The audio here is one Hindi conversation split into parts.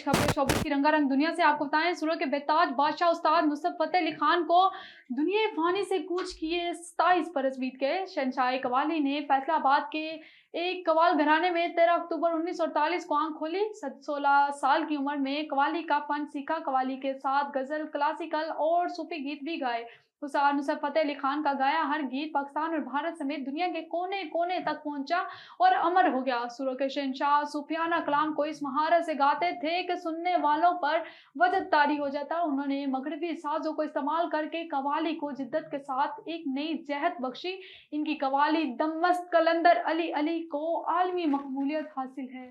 कुछ खबरें शोबिस की रंगारंग दुनिया से आपको बताएं। सूरत के बेताज बादशाह उस्ताद नुसरत फतेह अली खान को दुनिया फानी से कूच किए 27 बरस बीत गए। शहंशाह कवाली ने फैसलाबाद के एक कवाल घराने में 13 अक्टूबर 1948 को आंख खोली। 16 साल की उम्र में कवाली का फन सीखा। कवाली के साथ गजल, क्लासिकल और सूफी गीत भी गाए। उस्ताद नुसरत फतेह अली खान का गाया हर गीत पाकिस्तान और भारत समेत दुनिया के कोने कोने तक पहुंचा और अमर हो गया। सूरों के शहंशाह सूफियाना कलाम को इस महारत से गाते थे कि सुनने वालों पर वजद तारी हो जाता। उन्होंने मगरबी साजों को इस्तेमाल करके कवाली को जिद्दत के साथ एक नई जहत बख्शी। इनकी कवाली दमस्त कलंदर अली अली को आलमी मकबूलियत हासिल है।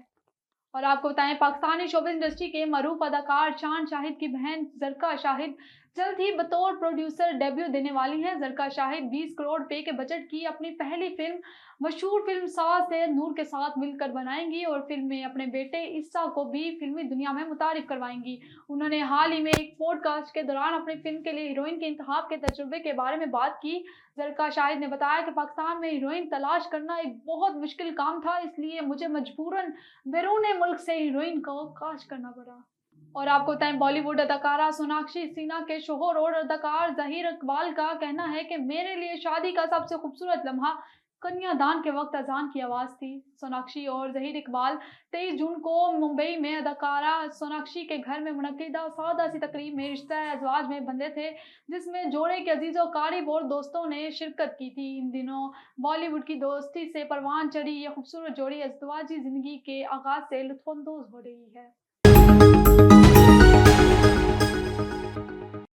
और आपको बताएं, पाकिस्तानी शोबिज़ इंडस्ट्री के मरूफ अदाकार शान शाहिद की बहन जरका शाहिद जल्द ही बतौर प्रोड्यूसर डेब्यू देने वाली हैं। जरका शाहिद 20 करोड़ रुपए के बजट की अपनी पहली फिल्म मशहूर फिल्म साज सैयद नूर के साथ मिलकर बनाएंगी और फिल्म में अपने बेटे इस्सा को भी फिल्मी दुनिया में मुतारिफ करवाएंगी। उन्होंने हाल ही में एक पॉडकास्ट के दौरान अपनी फिल्म के लिए हीरोइन के इंतखाब के तजुर्बे के बारे में बात की। जरका शाहिद ने बताया कि पाकिस्तान में हीरोइन तलाश करना एक बहुत मुश्किल काम था, इसलिए मुझे मजबूरन बैरून मुल्क से हीरोइन को काश करना पड़ा। और आपको बताएं, बॉलीवुड अदाकारा सोनाक्षी सिन्हा के शोहर और अदाकार जहीर इकबाल का कहना है कि मेरे लिए शादी का सबसे खूबसूरत लम्हा कन्यादान के वक्त अजान की आवाज़ थी। सोनाक्षी और जहीर इकबाल 23 जून को मुंबई में अदाकारा सोनाक्षी के घर में मुनक्किदा सादा सी तकरीब में रिश्ता अज़वाज में बंधे थे, जिसमें जोड़े के अजीज़ों कारिब और दोस्तों ने शिरकत की थी। इन दिनों बॉलीवुड की दोस्ती से परवान चढ़ी यह खूबसूरत जोड़ी अज़दवाजी ज़िंदगी के आगाज़ से लुत्फ़अंदोज़ हो रही है।